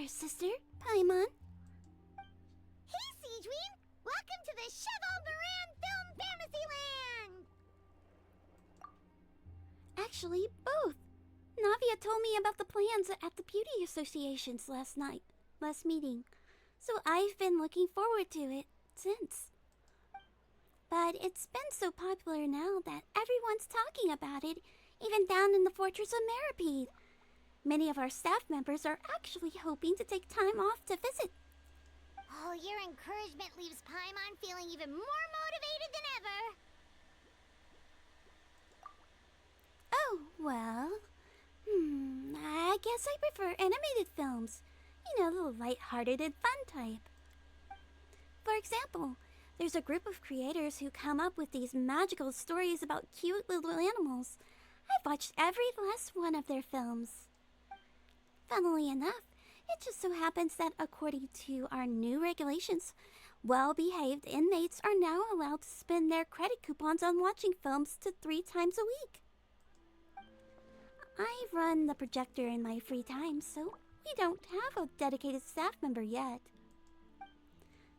sister, Paimon. Hey, Sigewinne! Welcome to the Cheval Moran Film Fantasyland! Actually, both. Navia told me about the plans at the Beauty Association's last meeting, so I've been looking forward to it since. But it's been so popular now that everyone's talking about it, even down in the Fortress of Meripede. Many of our staff members are actually hoping to take time off to visit. Oh, your encouragement leaves Paimon feeling even more motivated than ever. Oh, well... I guess I prefer animated films. You know, the light-hearted and fun type. For example, there's a group of creators who come up with these magical stories about cute little animals. I've watched every last one of their films. Funnily enough, it just so happens that according to our new regulations, well-behaved inmates are now allowed to spend their credit coupons on watching films to 3 times a week. I run the projector in my free time, so we don't have a dedicated staff member yet.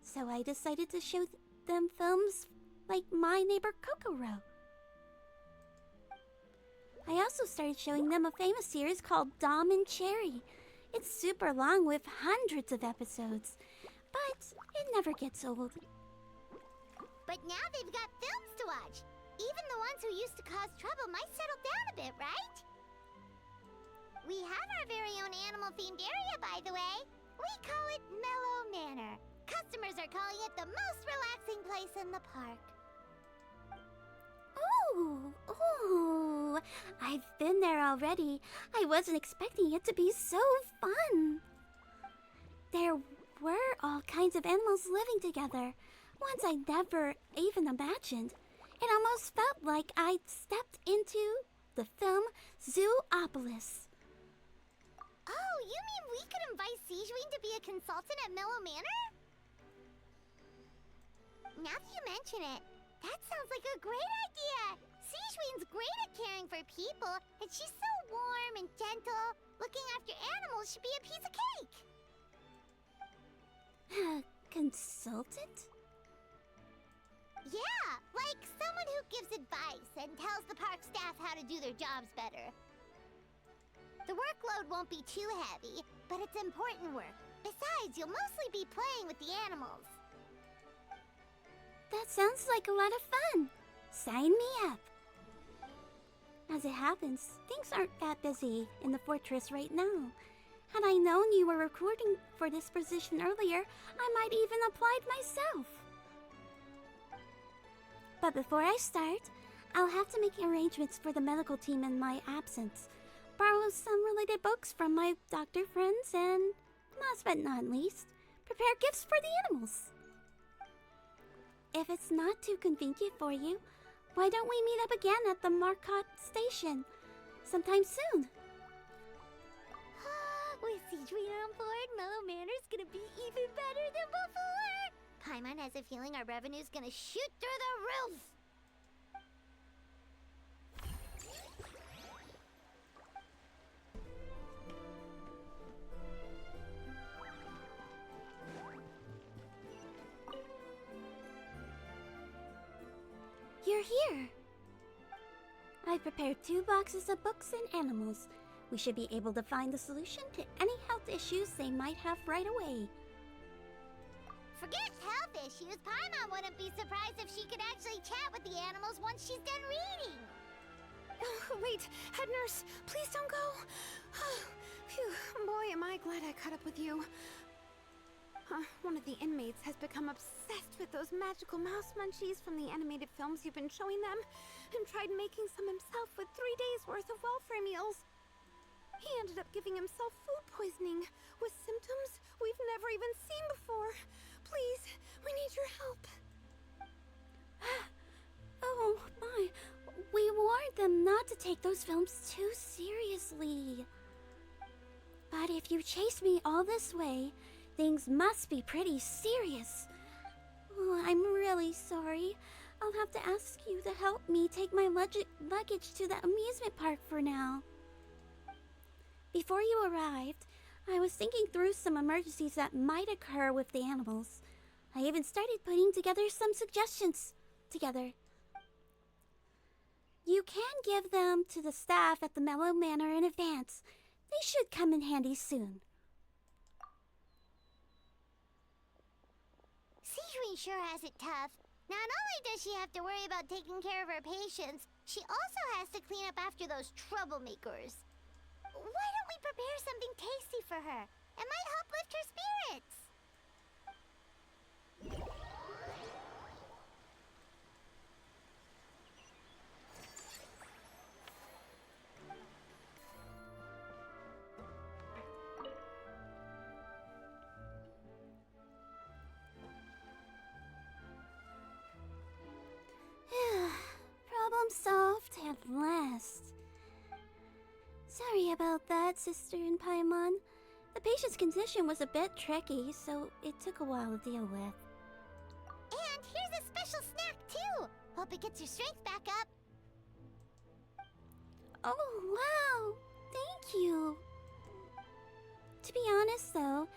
So I decided to show them films like My Neighbor Kokoro. I also started showing them a famous series called Dom and Cherry. It's super long with hundreds of episodes, but it never gets old. But now they've got films to watch. Even the ones who used to cause trouble might settle down a bit, right? We have our very own animal-themed area, by the way. We call it Mellow Manor. Customers are calling it the most relaxing place in the park. Ooh, I've been there already. I wasn't expecting it to be so fun. There were all kinds of animals living together, ones I never even imagined. It almost felt like I'd stepped into the film Zoopolis. Oh, you mean we could invite Sigewinne to be a consultant at Mellow Manor? Now that you mention it, that sounds like a great idea! Sigewinne's great at caring for people, and she's so warm and gentle. Looking after animals should be a piece of cake! Consultant? Yeah, like someone who gives advice and tells the park staff how to do their jobs better. The workload won't be too heavy, but it's important work. Besides, you'll mostly be playing with the animals. That sounds like a lot of fun. Sign me up. As it happens, things aren't that busy in the fortress right now. Had I known you were recruiting for this position earlier, I might even applied myself. But before I start, I'll have to make arrangements for the medical team in my absence. Borrow some related books from my doctor friends, and last but not least, prepare gifts for the animals. If it's not too convenient for you, why don't we meet up again at the Marcotte station sometime soon? With Sigewinne on board, Mellow Manor's gonna be even better than before! Paimon has a feeling our revenue's gonna shoot through the roof! You're here! I prepared 2 boxes of books and animals. We should be able to find the solution to any health issues they might have right away. Forget health issues, Paimon wouldn't be surprised if she could actually chat with the animals once she's done reading. Oh, wait, head nurse, please don't go. Phew, boy, am I glad I caught up with you. One of the inmates has become obsessed with those magical mouse munchies from the animated films you've been showing them, and tried making some himself with 3 days' worth of welfare meals. He ended up giving himself food poisoning, with symptoms we've never even seen before. Please, we need your help. Oh my, we warned them not to take those films too seriously. But if you chased me all this way, things must be pretty serious. Oh, I'm really sorry. I'll have to ask you to help me take my luggage to the amusement park for now. Before you arrived, I was thinking through some emergencies that might occur with the animals. I even started putting together some suggestions together. You can give them to the staff at the Mellow Manor in advance. They should come in handy soon. Sigewinne sure has it tough. Not only does she have to worry about taking care of her patients, she also has to clean up after those troublemakers. Why don't we prepare something tasty for her? It might help lift her spirits. Problem solved at last. Sorry about that, Sister in Paimon. The patient's condition was a bit tricky, so it took a while to deal with. And here's a special snack, too. Hope it gets your strength back up. Oh, wow! Thank you! To be honest, though,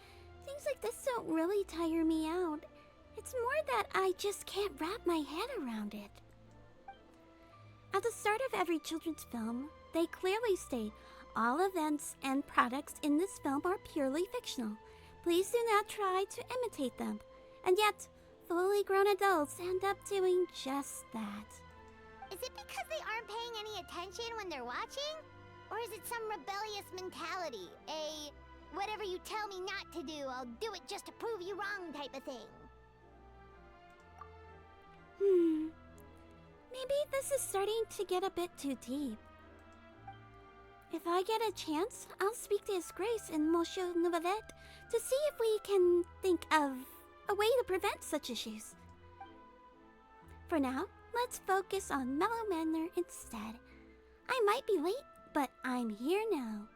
things like this don't really tire me out. It's more that I just can't wrap my head around it. At the start of every children's film, they clearly state all events and products in this film are purely fictional. Please do not try to imitate them. And yet, fully grown adults end up doing just that. Is it because they aren't paying any attention when they're watching? Or is it some rebellious mentality? Whatever you tell me not to do, I'll do it just to prove you wrong type of thing? Maybe this is starting to get a bit too deep. If I get a chance, I'll speak to His Grace and Monsieur Novelette to see if we can think of a way to prevent such issues. For now, let's focus on Mellow Manor instead. I might be late, but I'm here now.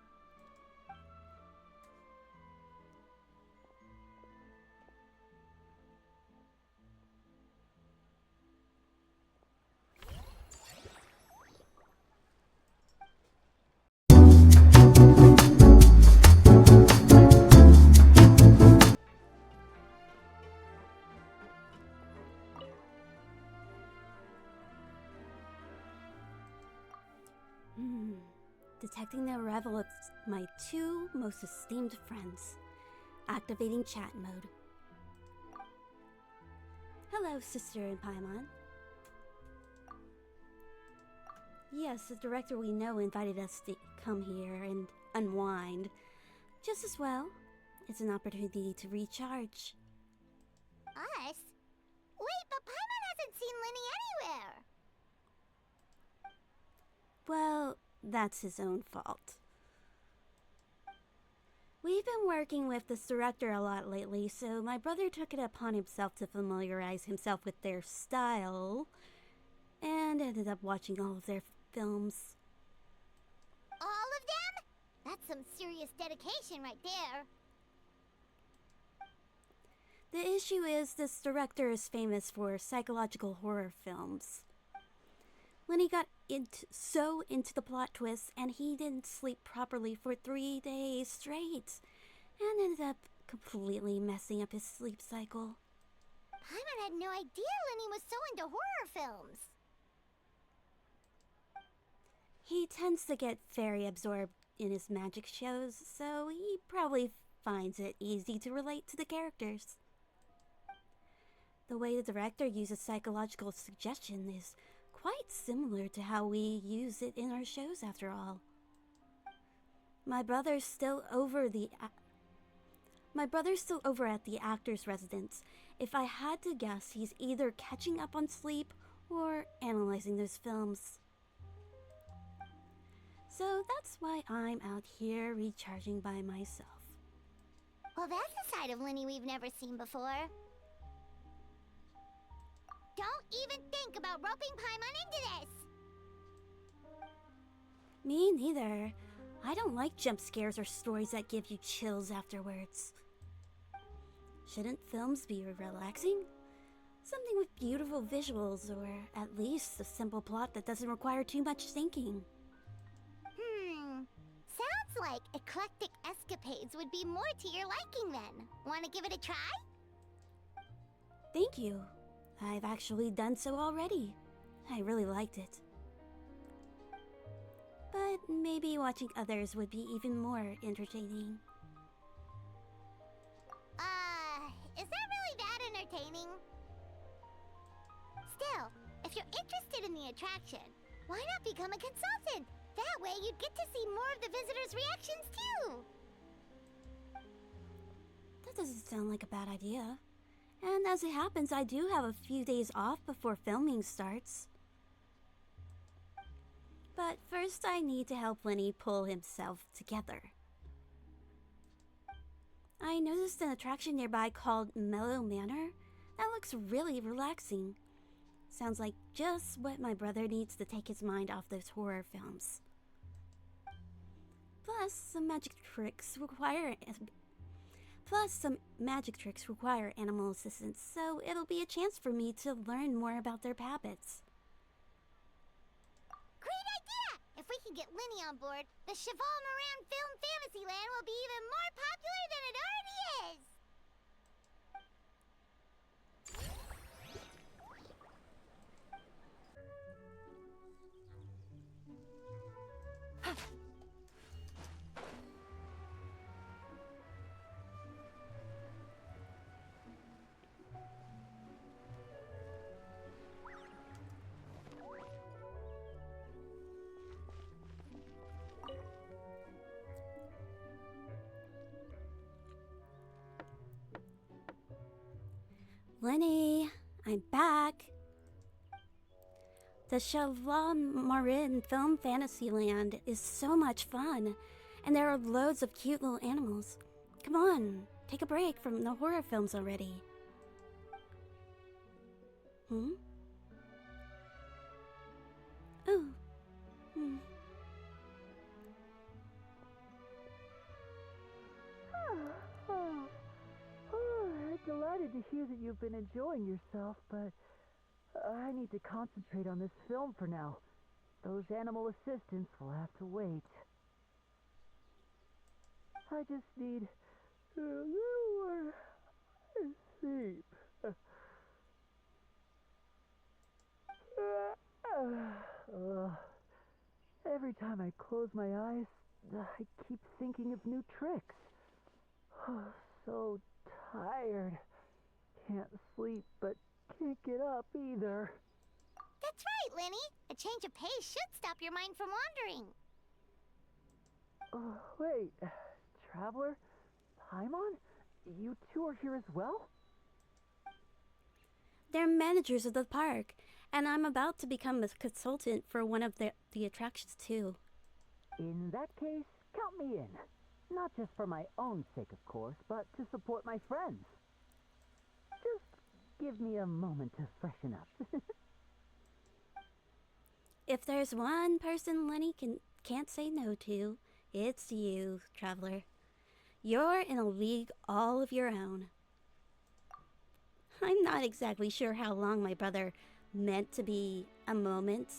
Detecting the arrival of my two most esteemed friends. Activating chat mode. Hello, Sister in Paimon. Yes, the director we know invited us to come here and unwind. Just as well, it's an opportunity to recharge. Us? Wait, but Paimon hasn't seen Linny anywhere! Well, that's his own fault. We've been working with this director a lot lately, so my brother took it upon himself to familiarize himself with their style, and ended up watching all of their films. All of them? That's some serious dedication right there. The issue is this director is famous for psychological horror films. When he got so into the plot twists, and he didn't sleep properly for 3 days straight, and ended up completely messing up his sleep cycle. Paimon had no idea Linny was so into horror films. He tends to get very absorbed in his magic shows, so he probably finds it easy to relate to the characters. The way the director uses psychological suggestion is quite similar to how we use it in our shows, after all. My brother's still over at the actor's residence. If I had to guess, he's either catching up on sleep or analyzing those films. So that's why I'm out here recharging by myself. Well, that's a side of Linny we've never seen before. Don't even think about roping Paimon into this! Me neither. I don't like jump scares or stories that give you chills afterwards. Shouldn't films be relaxing? Something with beautiful visuals, or at least a simple plot that doesn't require too much thinking. Sounds like eclectic escapades would be more to your liking then. Want to give it a try? Thank you. I've actually done so already. I really liked it. But maybe watching others would be even more entertaining. Is that really that entertaining? Still, if you're interested in the attraction, why not become a consultant? That way you'd get to see more of the visitors' reactions too! That doesn't sound like a bad idea. And as it happens, I do have a few days off before filming starts. But first I need to help Lenny pull himself together. I noticed an attraction nearby called Mellow Manor that looks really relaxing. Sounds like just what my brother needs to take his mind off those horror films. Plus, some magic tricks require animal assistance, so it'll be a chance for me to learn more about their habits. Great idea! If we can get Linny on board, the Cheval Moran Film Fantasyland will be even more popular than it already is! Lenny, I'm back. The Cheval Moran Film Fantasyland is so much fun, and there are loads of cute little animals. Come on, take a break from the horror films already. Hmm? Oh. Hmm. Delighted to hear that you've been enjoying yourself, but I need to concentrate on this film for now. Those animal assistants will have to wait. I just need a little more sleep. Every time I close my eyes, I keep thinking of new tricks. So tired. Can't sleep, but can't get up either. That's right, Linny. A change of pace should stop your mind from wandering. Wait, Traveler? Paimon? You two are here as well? They're managers of the park, and I'm about to become a consultant for one of the attractions too. In that case, count me in. Not just for my own sake, of course, but to support my friends. Just give me a moment to freshen up. If there's one person Lenny can't say no to, it's you, Traveler. You're in a league all of your own. I'm not exactly sure how long my brother meant to be a moment,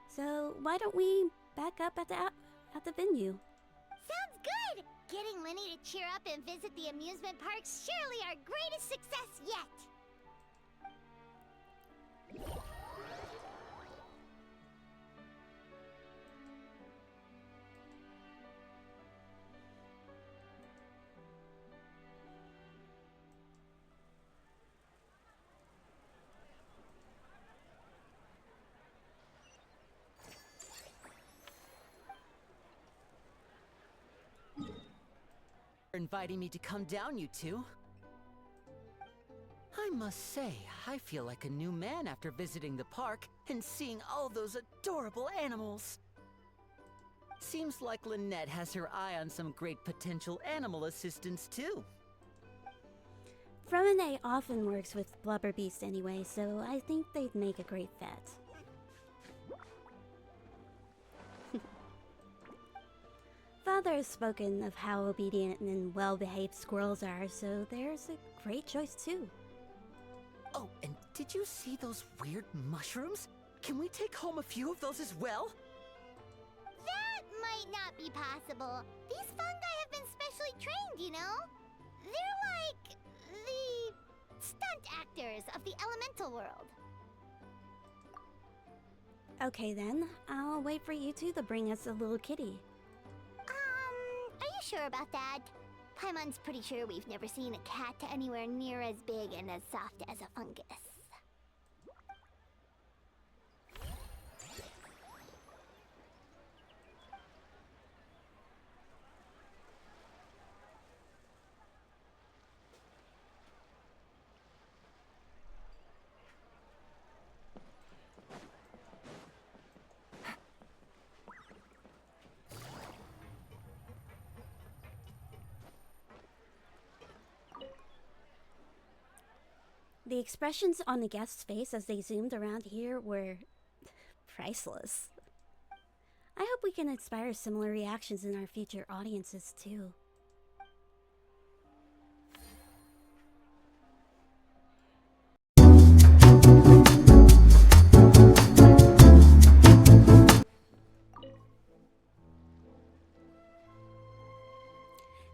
so why don't we back up at the venue? Sounds good! Getting Linny to cheer up and visit the amusement park's surely our greatest success yet! Inviting me to come down, you two. I must say, I feel like a new man after visiting the park and seeing all those adorable animals. Seems like Lynette has her eye on some great potential animal assistants too. Fromine often works with Blubber Beast anyway, so I think they'd make a great fit. Father has spoken of how obedient and well-behaved squirrels are, so there's a great choice too. Oh, and did you see those weird mushrooms? Can we take home a few of those as well? That might might not be possible. These fungi have been specially trained, you know? They're like the stunt actors of the elemental world. Okay then, I'll wait for you two to bring us a little kitty. Are you sure about that? Paimon's pretty sure we've never seen a cat anywhere near as big and as soft as a fungus. The expressions on the guest's face as they zoomed around here were priceless. I hope we can inspire similar reactions in our future audiences too.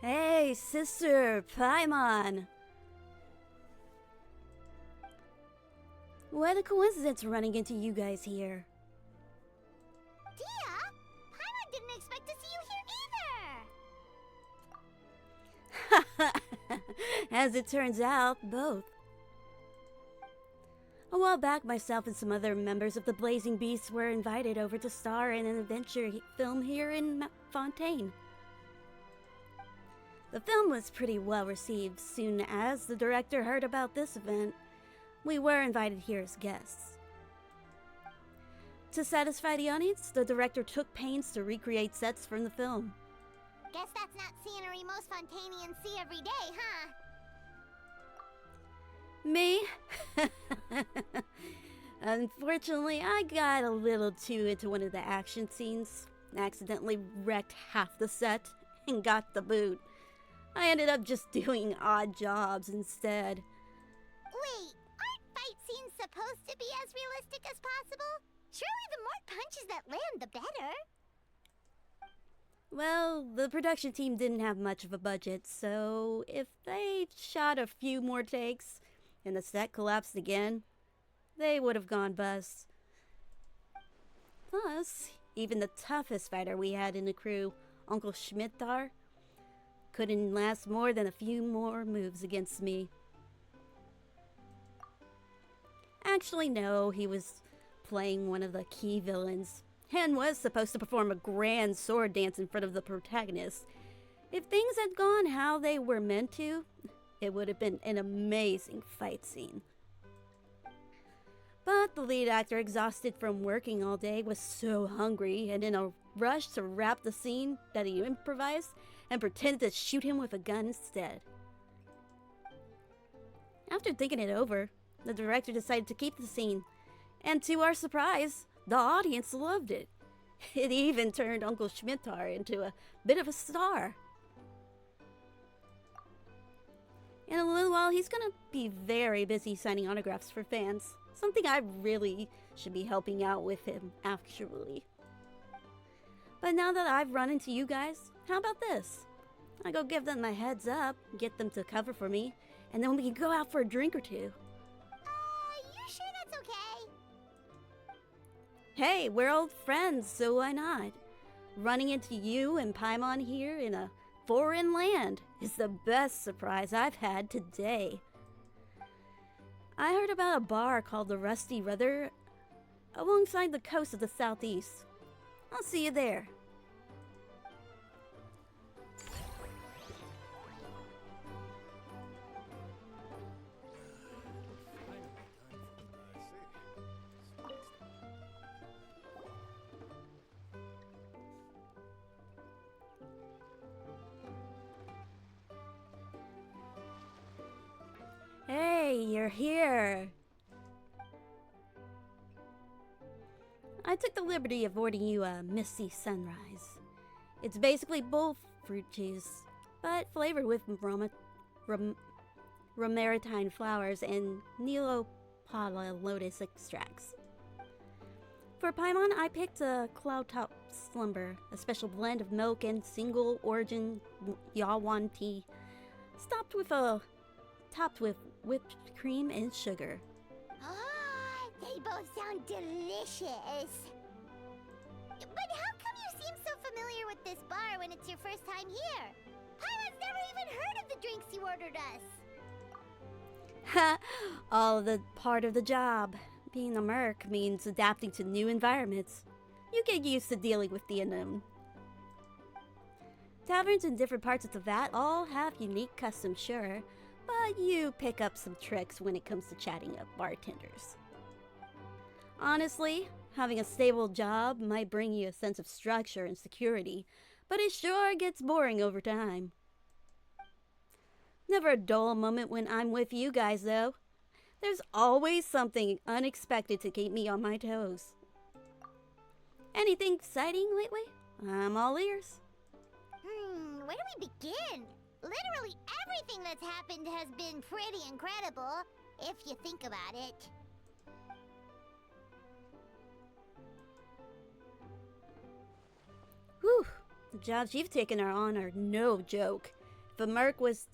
Hey, sister, Paimon! What a coincidence running into you guys here. Dehya, Paimon didn't expect to see you here either. As it turns out, both. A while back, myself and some other members of the Blazing Beasts were invited over to star in an adventure film here in Fontaine. The film was pretty well received. Soon as the director heard about this event, we were invited here as guests. To satisfy the audience, the director took pains to recreate sets from the film. Guess that's not scenery most Fontainians see every day, huh? Me? Unfortunately, I got a little too into one of the action scenes, accidentally wrecked half the set, and got the boot. I ended up just doing odd jobs instead. Wait, aren't fight scenes supposed to be as realistic as possible? Surely the more punches that land, the better. Well, the production team didn't have much of a budget, so if they shot a few more takes and the set collapsed again, they would have gone bust. Plus, even the toughest fighter we had in the crew, Uncle Schmidtar, couldn't last more than a few more moves against me. Actually, no, he was playing one of the key villains and was supposed to perform a grand sword dance in front of the protagonist. If things had gone how they were meant to, it would have been an amazing fight scene. But the lead actor, exhausted from working all day, was so hungry and in a rush to wrap the scene that he improvised and pretended to shoot him with a gun instead. After thinking it over, the director decided to keep the scene, and to our surprise, the audience loved it. It even turned Uncle Schmidtar into a bit of a star. In a little while, he's gonna be very busy signing autographs for fans. Something I really should be helping out with him, actually. But now that I've run into you guys, how about this? I go give them a heads up, get them to cover for me, and then we can go out for a drink or two. You sure that's okay? Hey, we're old friends, so why not? Running into you and Paimon here in a foreign land is the best surprise I've had today. I heard about a bar called the Rusty Rudder alongside the coast of the southeast. I'll see you there. Hey, you're here. I took the liberty of ordering you a misty sunrise. It's basically bull fruit juice, but flavored with romaritine flowers and Neopala lotus extracts. For Paimon, I picked a cloud top slumber, a special blend of milk and single origin yawan tea, topped with whipped cream and sugar. Ah, they both sound delicious. But how come you seem so familiar with this bar when it's your first time here? Paimon's never even heard of the drinks you ordered us. Ha! All the part of the job. Being a merc means adapting to new environments. You get used to dealing with the unknown. Taverns in different parts of the vat all have unique customs, sure, but you pick up some tricks when it comes to chatting up bartenders. Honestly, having a stable job might bring you a sense of structure and security, but it sure gets boring over time. Never a dull moment when I'm with you guys, though. There's always something unexpected to keep me on my toes. Anything exciting lately? I'm all ears. Where do we begin? Literally everything that's happened has been pretty incredible, if you think about it. Whew, the jobs you've taken are no joke. If a merc was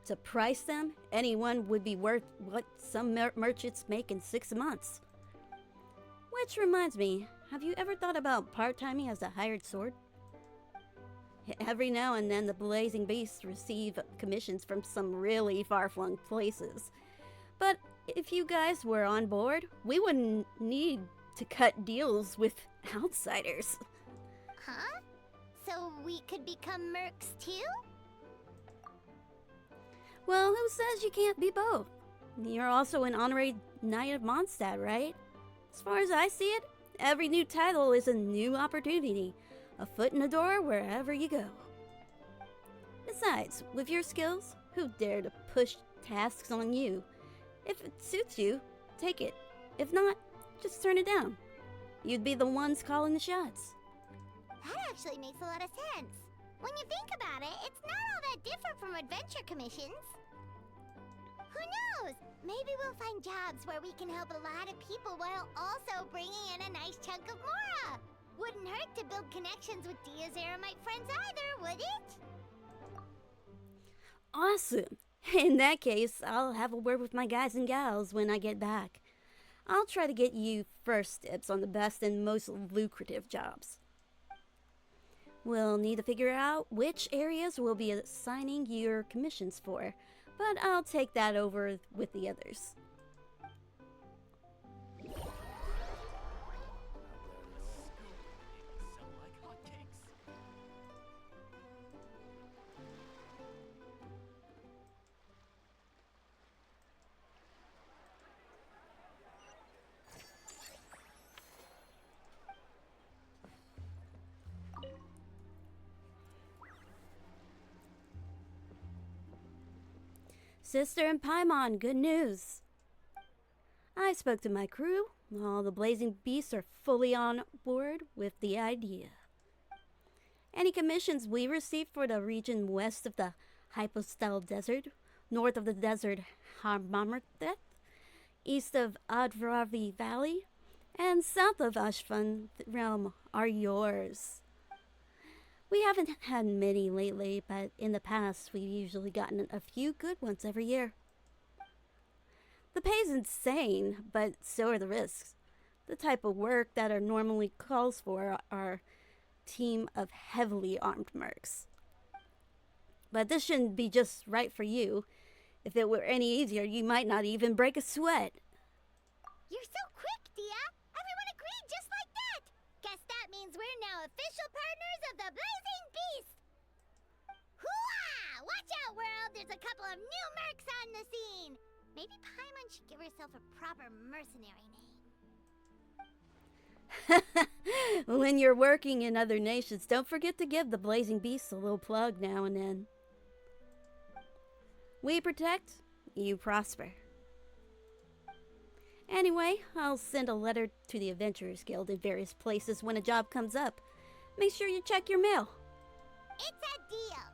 to price them, anyone would be worth what some merchants make in 6 months. Which reminds me, have you ever thought about part-timing as a hired sword? Every now and then the Blazing Beasts receive commissions from some really far-flung places. But if you guys were on board, we wouldn't need to cut deals with outsiders. Huh? So we could become mercs too? Well, who says you can't be both? You're also an honorary Knight of Mondstadt, right? As far as I see it, every new title is a new opportunity, a foot in the door wherever you go. Besides, with your skills, who dare to push tasks on you? If it suits you, take it. If not, just turn it down. You'd be the ones calling the shots. That actually makes a lot of sense. When you think about it, it's not all that different from adventure commissions. Who knows? Maybe we'll find jobs where we can help a lot of people while also bringing in a nice chunk of mora. Wouldn't hurt to build connections with Dehya's Eremite friends either, would it? Awesome! In that case, I'll have a word with my guys and gals when I get back. I'll try to get you first dibs on the best and most lucrative jobs. We'll need to figure out which areas we'll be assigning your commissions for, but I'll take that over with the others. Sister and Paimon, good news. I spoke to my crew. All the Blazing Beasts are fully on board with the idea. Any commissions we receive for the region west of the Hypostel Desert, north of the desert Harmamerthet, east of Adravi Valley, and south of Ashfan Realm are yours. We haven't had many lately, but in the past we've usually gotten a few good ones every year. The pay's insane, but so are the risks. The type of work that are normally calls for are team of heavily armed mercs. But this shouldn't be just right for you. If it were any easier, you might not even break a sweat. You're so quick, Dehya! Everyone agreed just like that! Guess that means we're now official partners of the Blazing Beast! Hooah! Watch out, world! There's a couple of new mercs on the scene! Maybe Paimon should give herself a proper mercenary name. When you're working in other nations, don't forget to give the Blazing Beasts a little plug now and then. We protect, you prosper. Anyway, I'll send a letter to the Adventurers Guild in various places when a job comes up. Make sure you check your mail. It's a deal!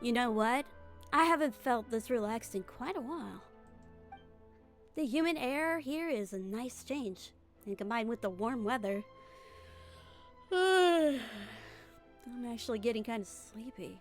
You know what? I haven't felt this relaxed in quite a while. The humid air here is a nice change, and combined with the warm weather, I'm actually getting kind of sleepy.